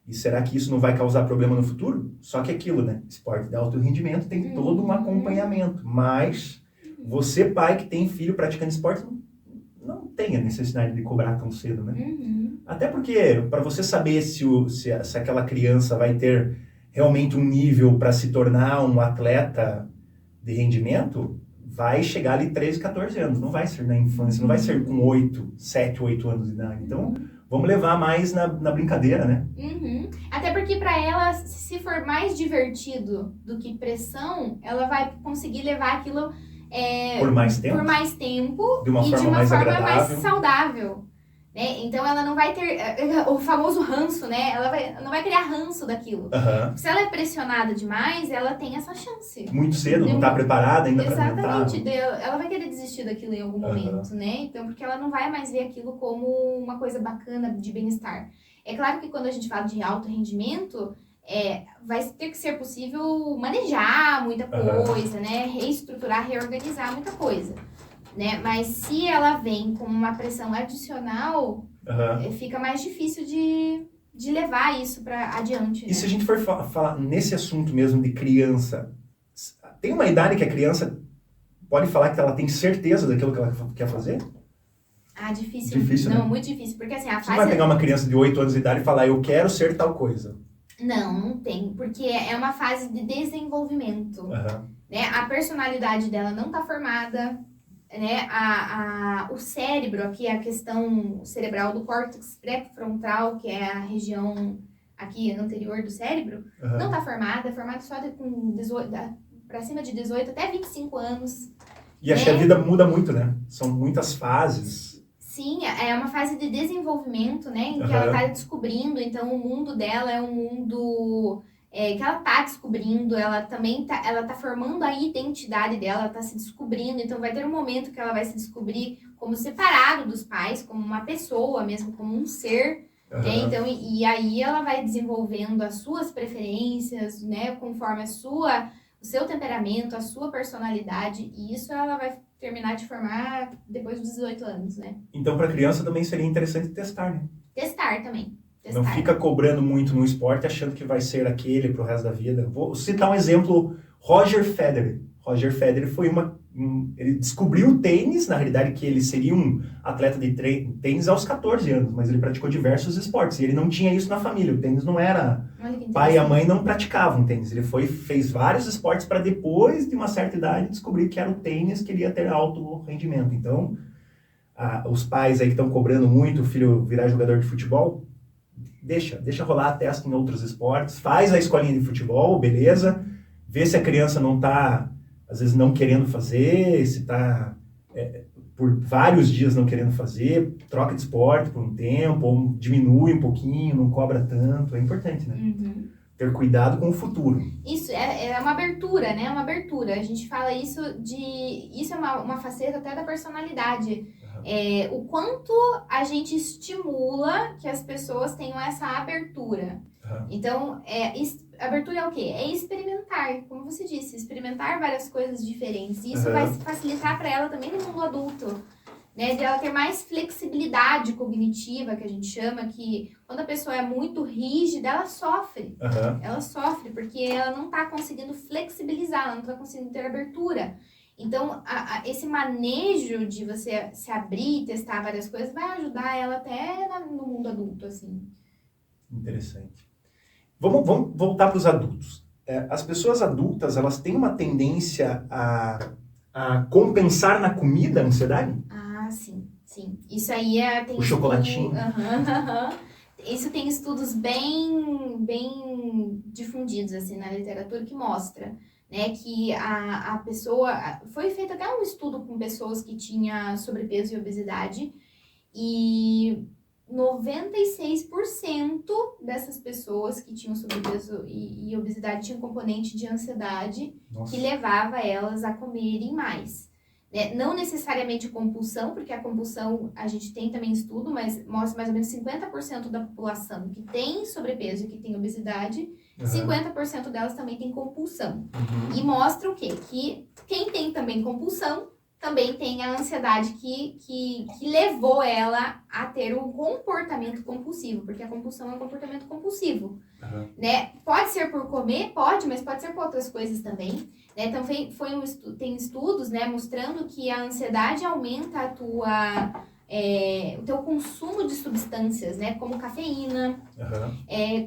E será que isso não vai causar problema no futuro? Só que aquilo, né? Esporte de alto rendimento tem todo um acompanhamento. Mas você, pai que tem filho praticando esporte, não tem a necessidade de cobrar tão cedo, né? Até porque, para você saber se aquela criança vai ter realmente um nível para se tornar um atleta de rendimento, vai chegar ali 13, 14 anos. Não vai ser na infância, não vai ser com 7, 8 anos de idade. Então, vamos levar mais na brincadeira, né? Até porque para ela, se for mais divertido do que pressão, ela vai conseguir levar aquilo por mais tempo, de uma forma mais agradável, mais saudável. Né? Então ela não vai ter o famoso ranço, né? Ela não vai criar ranço daquilo. Se ela é pressionada demais, ela tem essa chance. Muito cedo, não está preparada ainda para aguentar. Exatamente. Ela vai querer desistir daquilo em algum momento, né? Então, porque ela não vai mais ver aquilo como uma coisa bacana de bem-estar. É claro que quando a gente fala de alto rendimento, vai ter que ser possível manejar muita coisa, né? Reestruturar, reorganizar muita coisa. Né? Mas se ela vem com uma pressão adicional, fica mais difícil de levar isso para adiante. E né? se a gente for falar nesse assunto mesmo de criança, tem uma idade que a criança pode falar que ela tem certeza daquilo que ela quer fazer? Difícil. Difícil, não, né? muito difícil, porque assim, Você vai pegar uma criança de 8 anos de idade e falar, eu quero ser tal coisa. Não tem, porque é uma fase de desenvolvimento. Né? A personalidade dela não está formada, né? O cérebro, aqui a questão cerebral do córtex pré-frontal, que é a região aqui anterior do cérebro, não está formada, é formada só com 18, para cima de 18 até 25 anos. E acho que a vida muda muito, né? São muitas fases. Sim, é uma fase de desenvolvimento, né? Em que ela está descobrindo, então o mundo dela é um mundo que ela está descobrindo, ela também ela tá formando a identidade dela, ela está se descobrindo, então vai ter um momento que ela vai se descobrir como separado dos pais, como uma pessoa mesmo, como um ser, né? Então, e aí ela vai desenvolvendo as suas preferências, né? Conforme o seu temperamento, a sua personalidade, e isso ela vai terminar de formar depois dos 18 anos, né? Então, para criança também seria interessante testar, né? Testar também. Não fica cobrando muito no esporte achando que vai ser aquele pro resto da vida. Vou citar um exemplo, Roger Federer. Roger Federer foi ele descobriu o tênis, na realidade que ele seria um atleta de tênis aos 14 anos, mas ele praticou diversos esportes e ele não tinha isso na família. O tênis não era... Pai e a mãe não praticavam tênis. Ele fez vários esportes para depois de uma certa idade descobrir que era o tênis que iria ter alto rendimento. Então, os pais aí que estão cobrando muito o filho virar jogador de futebol, deixa rolar, testa em outros esportes, faz a escolinha de futebol, beleza, vê se a criança não está, às vezes, não querendo fazer, se está por vários dias não querendo fazer, troca de esporte por um tempo, ou diminui um pouquinho, não cobra tanto, é importante, né? Ter cuidado com o futuro. Isso, é uma abertura, né? É uma abertura. A gente fala isso é uma faceta até da personalidade. O quanto a gente estimula que as pessoas tenham essa abertura. Então, abertura é o quê? É experimentar, como você disse, experimentar várias coisas diferentes. E isso vai facilitar para ela também no mundo adulto, né? De ela ter mais flexibilidade cognitiva, que a gente chama, que quando a pessoa é muito rígida, ela sofre. Ela sofre porque ela não está conseguindo flexibilizar, ela não está conseguindo ter abertura. Então, esse manejo de você se abrir e testar várias coisas vai ajudar ela até no mundo adulto, assim. Interessante. Vamos voltar para os adultos. As pessoas adultas, elas têm uma tendência a compensar na comida a ansiedade? Ah, sim. Isso aí tem o chocolatinho. Isso tem estudos bem difundidos, assim, na literatura que mostra, né, que a pessoa... Foi feito até um estudo com pessoas que tinham sobrepeso e obesidade, e 96% dessas pessoas que tinham sobrepeso e obesidade tinham componente de ansiedade. Nossa. Que levava elas a comerem mais. Né? Não necessariamente compulsão, porque a compulsão a gente tem também estudo, mas mostra mais ou menos 50% da população que tem sobrepeso e que tem obesidade, 50% delas também tem compulsão. E mostra o quê? Que quem tem também compulsão também tem a ansiedade que levou ela a ter um comportamento compulsivo, porque a compulsão é um comportamento compulsivo, né? Pode ser por comer, mas pode ser por outras coisas também, né? Então, tem estudos, né, mostrando que a ansiedade aumenta o teu consumo de substâncias, né, como cafeína,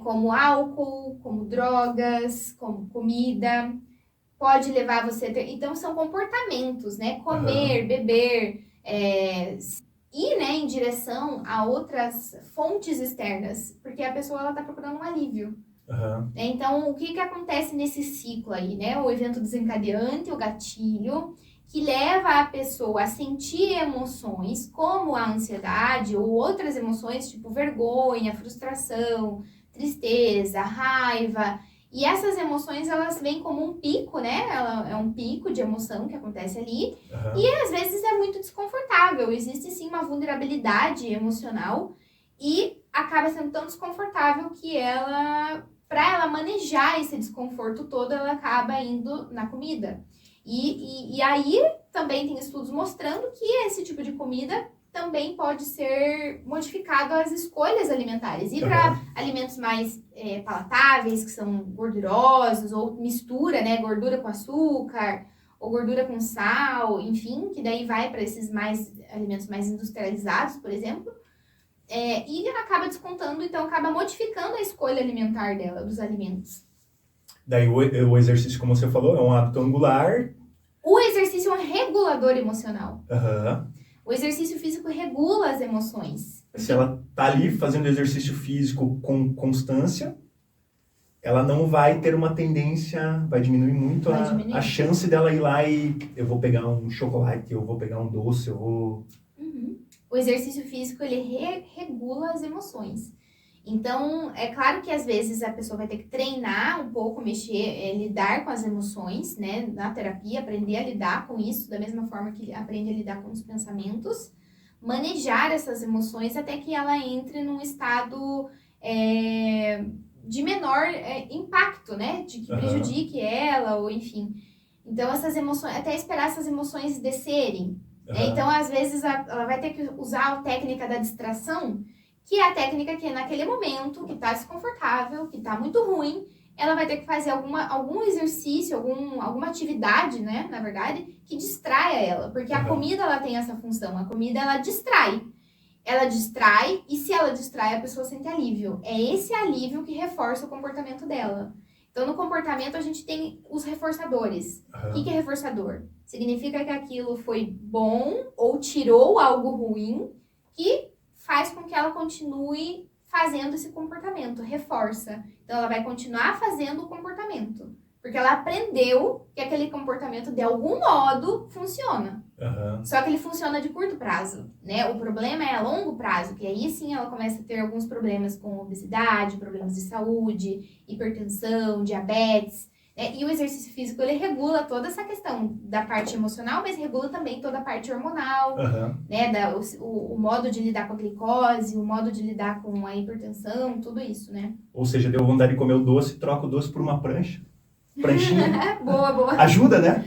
como álcool, como drogas, como comida. Pode levar você a ter... Então, são comportamentos, né? Comer, beber, ir, né, em direção a outras fontes externas, porque a pessoa ela tá procurando um alívio. Então, o que acontece nesse ciclo aí, né? O evento desencadeante, o gatilho, que leva a pessoa a sentir emoções como a ansiedade ou outras emoções, tipo vergonha, frustração, tristeza, raiva. E essas emoções, elas vêm como um pico, né? Ela é um pico de emoção que acontece ali. E às vezes é muito desconfortável. Existe sim uma vulnerabilidade emocional e acaba sendo tão desconfortável que para ela manejar esse desconforto todo, ela acaba indo na comida. E aí também tem estudos mostrando que esse tipo de comida também pode ser modificado às escolhas alimentares. Ir para alimentos mais palatáveis, que são gordurosos, ou mistura, né, gordura com açúcar, ou gordura com sal, enfim, que daí vai para esses alimentos mais industrializados, por exemplo, e acaba descontando, então acaba modificando a escolha alimentar dela, dos alimentos. Daí o exercício, como você falou, é um hábito angular. O exercício é um regulador emocional. O exercício físico regula as emoções. Se ela tá ali fazendo exercício físico com constância, ela não vai ter uma tendência, vai diminuir muito a chance dela ir lá e eu vou pegar um chocolate, eu vou pegar um doce, eu vou... O exercício físico, ele regula as emoções. Então, é claro que às vezes a pessoa vai ter que treinar um pouco, lidar com as emoções, né? Na terapia, aprender a lidar com isso, da mesma forma que aprende a lidar com os pensamentos. Manejar essas emoções até que ela entre num estado de menor impacto, né? De que prejudique ela, ou enfim. Então, essas emoções, até esperar essas emoções descerem. Então, às vezes, ela vai ter que usar a técnica da distração, que é a técnica que naquele momento, que tá desconfortável, que tá muito ruim, ela vai ter que fazer algum exercício, alguma atividade, né, na verdade, que distraia ela. Porque a comida, ela tem essa função. A comida, ela distrai. Ela distrai, e se ela distrai, a pessoa sente alívio. É esse alívio que reforça o comportamento dela. Então, no comportamento, a gente tem os reforçadores. O que é reforçador? Significa que aquilo foi bom ou tirou algo ruim que faz com que ela continue fazendo esse comportamento, reforça. Então, ela vai continuar fazendo o comportamento, porque ela aprendeu que aquele comportamento, de algum modo, funciona. Só que ele funciona de curto prazo, né? O problema é a longo prazo, que aí sim ela começa a ter alguns problemas com obesidade, problemas de saúde, hipertensão, diabetes, né? E o exercício físico, ele regula toda essa questão da parte emocional, mas regula também toda a parte hormonal, né? O modo de lidar com a glicose, o modo de lidar com a hipertensão, tudo isso, né? Ou seja, deu vontade de comer o doce, troca o doce por uma pranchinha. Boa. Ajuda, né?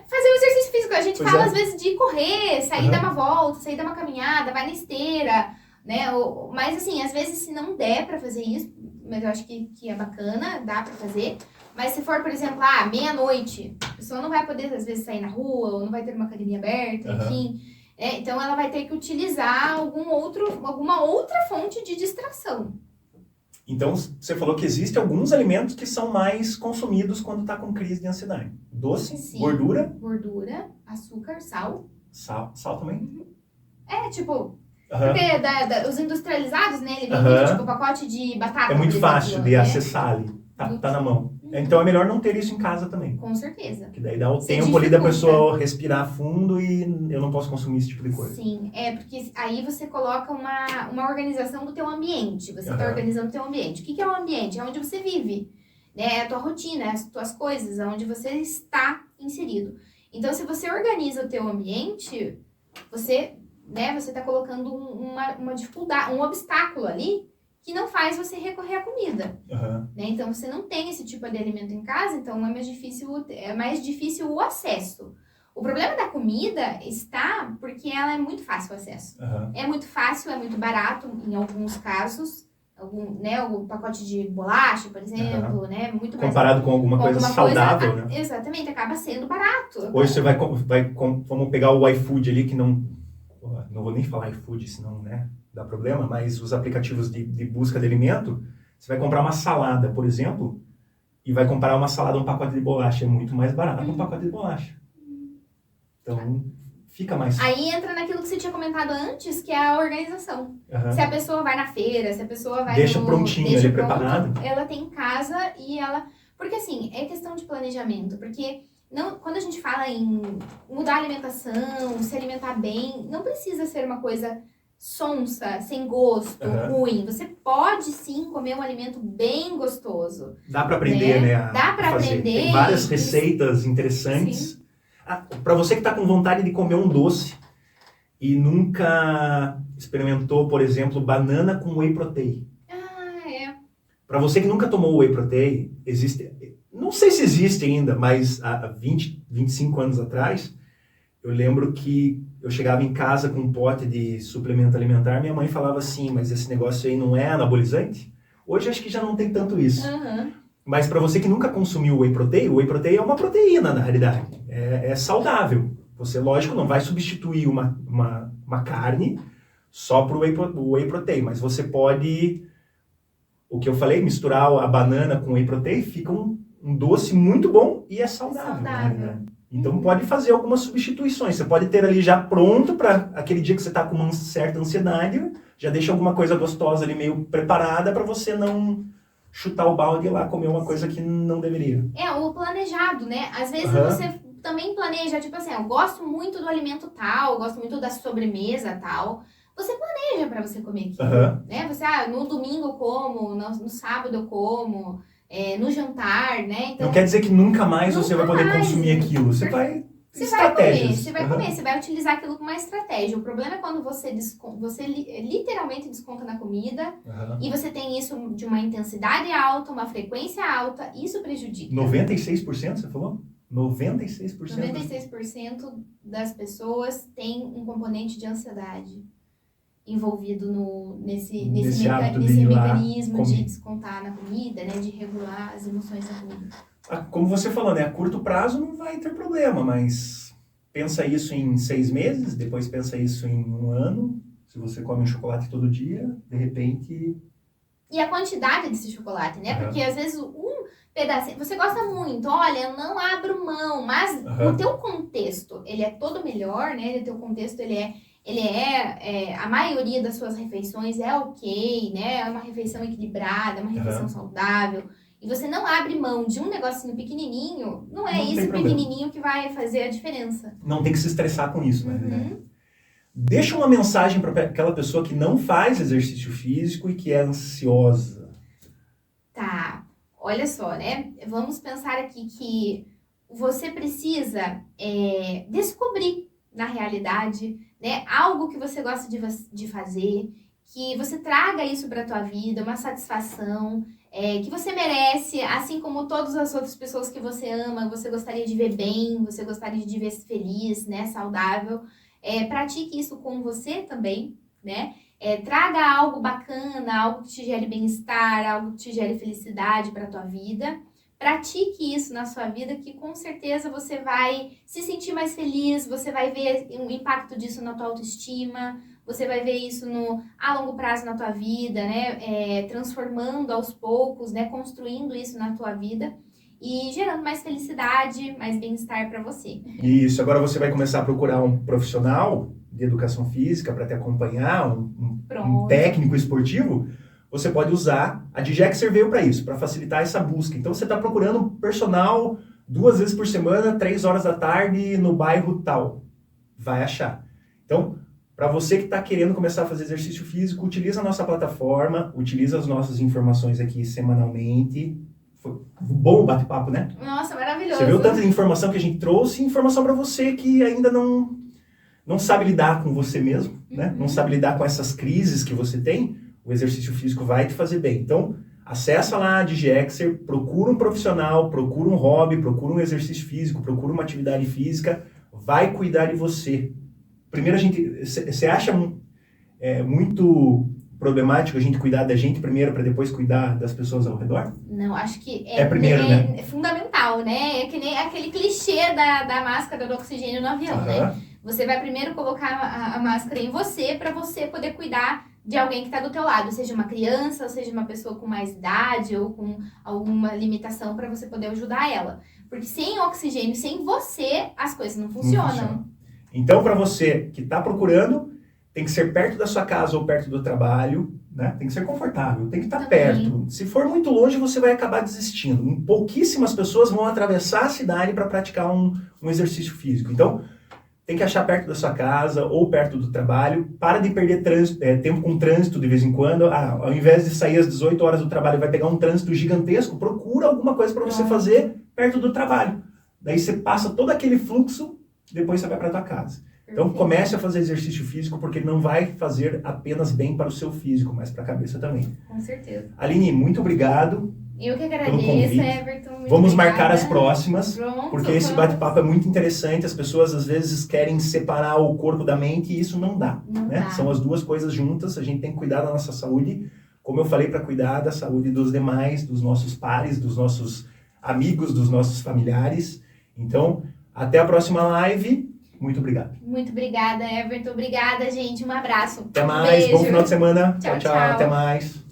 Fazer o exercício físico a gente fala às vezes de correr, sair, dar uma volta, sair, dar uma caminhada, vai na esteira, né? Mas assim, às vezes se não der pra fazer isso, mas eu acho que é bacana, dá pra fazer. Mas se for, por exemplo, meia-noite, a pessoa não vai poder, às vezes, sair na rua, ou não vai ter uma academia aberta, enfim. Então, ela vai ter que utilizar alguma outra fonte de distração. Então, você falou que existem alguns alimentos que são mais consumidos quando está com crise de ansiedade. Doce, sim, gordura. Gordura, açúcar, sal. Sal também? Porque os industrializados, né, ele vem tipo pacote de batata. É muito fácil de acessar ali. Tá na mão. Então é melhor não ter isso em casa também. Com certeza. Que daí dá o tempo ali da pessoa respirar fundo e eu não posso consumir esse tipo de coisa. Sim, porque aí você coloca uma organização do teu ambiente. Você está organizando o teu ambiente. O que é o ambiente? É onde você vive, né? É a tua rotina, as tuas coisas, onde você está inserido. Então, se você organiza o teu ambiente, você está colocando uma dificuldade, um obstáculo ali, que não faz você recorrer à comida. Né? Então, você não tem esse tipo de alimento em casa, então é mais difícil o acesso. O problema da comida está porque ela é muito fácil o acesso. É muito fácil, é muito barato em alguns casos. Algum pacote de bolacha, por exemplo, né? Muito mais comparado com alguma coisa saudável, né? Exatamente, acaba sendo barato. Hoje você vamos pegar o iFood ali, que não vou nem falar iFood, senão, né, dá problema, mas os aplicativos de busca de alimento, você vai comprar uma salada, por exemplo, e vai comprar uma salada, um pacote de bolacha, é muito mais barato que um pacote de bolacha. Então, fica mais... Aí entra naquilo que você tinha comentado antes, que é a organização. Se a pessoa vai na feira, se a pessoa vai deixa prontinho ali, preparado. Ela tem em casa e ela... Porque assim, é questão de planejamento, porque... quando a gente fala em mudar a alimentação, se alimentar bem, não precisa ser uma coisa sonsa, sem gosto, ruim. Você pode sim comer um alimento bem gostoso. Dá para aprender, né? Dá para aprender. Tem várias receitas interessantes. Para você que está com vontade de comer um doce e nunca experimentou, por exemplo, banana com whey protein. Para você que nunca tomou whey protein, existe... Não sei se existe ainda, mas há 20, 25 anos atrás, eu lembro que eu chegava em casa com um pote de suplemento alimentar, minha mãe falava assim, mas esse negócio aí não é anabolizante? Hoje acho que já não tem tanto isso. Mas para você que nunca consumiu whey protein é uma proteína na realidade. É saudável. Você, lógico, não vai substituir uma carne só para o whey protein, mas você pode, o que eu falei, misturar a banana com whey protein, fica um doce muito bom e é saudável. Né? Então pode fazer algumas substituições. Você pode ter ali já pronto para aquele dia que você está com uma certa ansiedade, já deixa alguma coisa gostosa ali meio preparada para você não chutar o balde e ir lá comer uma coisa que não deveria. O planejado, né? Às vezes você também planeja, tipo assim, eu gosto muito do alimento tal, eu gosto muito da sobremesa tal. Você planeja para você comer aquilo, né? Você, no domingo eu como, no sábado eu como... no jantar, né? Então, não quer dizer que nunca mais você vai poder consumir aquilo. Você vai comer, você vai utilizar aquilo com uma estratégia. O problema é quando você literalmente desconta na comida e você tem isso de uma intensidade alta, uma frequência alta, isso prejudica. 96% você falou? 96%? 96% das pessoas têm um componente de ansiedade envolvido nesse mecanismo de descontar na comida, né, de regular as emoções na comida. Como você falou, né, a curto prazo não vai ter problema, mas pensa isso em 6 meses, depois pensa isso em 1 ano, se você come um chocolate todo dia, de repente... E a quantidade desse chocolate, né, porque às vezes um pedacinho, você gosta muito, olha, eu não abro mão, mas o teu contexto, ele é todo melhor, né, o teu contexto, a maioria das suas refeições é ok, né? É uma refeição equilibrada, é uma refeição saudável. E você não abre mão de um negocinho pequenininho, não é esse pequenininho que vai fazer a diferença. Não tem que se estressar com isso, né? Deixa uma mensagem para aquela pessoa que não faz exercício físico e que é ansiosa. Tá, olha só, né? Vamos pensar aqui que você precisa descobrir, na realidade, né, algo que você gosta de fazer, que você traga isso para a tua vida, uma satisfação, que você merece, assim como todas as outras pessoas que você ama, você gostaria de ver bem, você gostaria de ver feliz, né, saudável. Pratique isso com você também, né? Traga algo bacana, algo que te gere bem-estar, algo que te gere felicidade para a tua vida. Pratique isso na sua vida, que com certeza você vai se sentir mais feliz, você vai ver o impacto disso na tua autoestima, você vai ver isso a longo prazo na tua vida, né? Transformando aos poucos, né? Construindo isso na tua vida e gerando mais felicidade, mais bem-estar para você. Isso, agora você vai começar a procurar um profissional de educação física para te acompanhar, um técnico esportivo. Você pode usar, a Digexer veio para isso, para facilitar essa busca. Então você está procurando um personal 2 vezes por semana, 3 horas da tarde, no bairro tal. Vai achar. Então, para você que está querendo começar a fazer exercício físico, utiliza a nossa plataforma, utiliza as nossas informações aqui semanalmente. Foi bom o bate-papo, né? Nossa, maravilhoso. Você viu tanta informação que a gente trouxe, informação para você que ainda não sabe lidar com você mesmo, né? Não sabe lidar com essas crises que você tem. O exercício físico vai te fazer bem. Então, acessa lá a Digexer, procura um profissional, procura um hobby, procura um exercício físico, procura uma atividade física, vai cuidar de você. Primeiro você acha muito problemático a gente cuidar da gente primeiro para depois cuidar das pessoas ao redor? Não, acho que primeiro, né? É fundamental, né? É que nem aquele clichê da máscara do oxigênio no avião, né? Você vai primeiro colocar a máscara em você para você poder cuidar de alguém que está do teu lado, seja uma criança, ou seja uma pessoa com mais idade ou com alguma limitação para você poder ajudar ela. Porque sem oxigênio, sem você, as coisas não funcionam. Então, para você que está procurando, tem que ser perto da sua casa ou perto do trabalho, né? Tem que ser confortável, tem que estar perto. Se for muito longe, você vai acabar desistindo. Pouquíssimas pessoas vão atravessar a cidade para praticar um exercício físico. Então, tem que achar perto da sua casa ou perto do trabalho. Para de perder tempo com trânsito de vez em quando. Ao invés de sair às 18 horas do trabalho, vai pegar um trânsito gigantesco. Procura alguma coisa para você fazer perto do trabalho. Daí você passa todo aquele fluxo, depois você vai para tua casa. Então comece a fazer exercício físico, porque ele não vai fazer apenas bem para o seu físico, mas para a cabeça também. Com certeza. Aline, muito obrigado. Eu que agradeço, Everton. Vamos marcar as próximas, porque esse bate-papo é muito interessante. As pessoas às vezes querem separar o corpo da mente e isso não dá. Né? São as duas coisas juntas. A gente tem que cuidar da nossa saúde, como eu falei, para cuidar da saúde dos demais, dos nossos pares, dos nossos amigos, dos nossos familiares. Então, até a próxima live. Muito obrigado. Muito obrigada, Everton. Obrigada, gente. Um abraço. Até mais. Bom final de semana. Tchau, tchau. Até mais.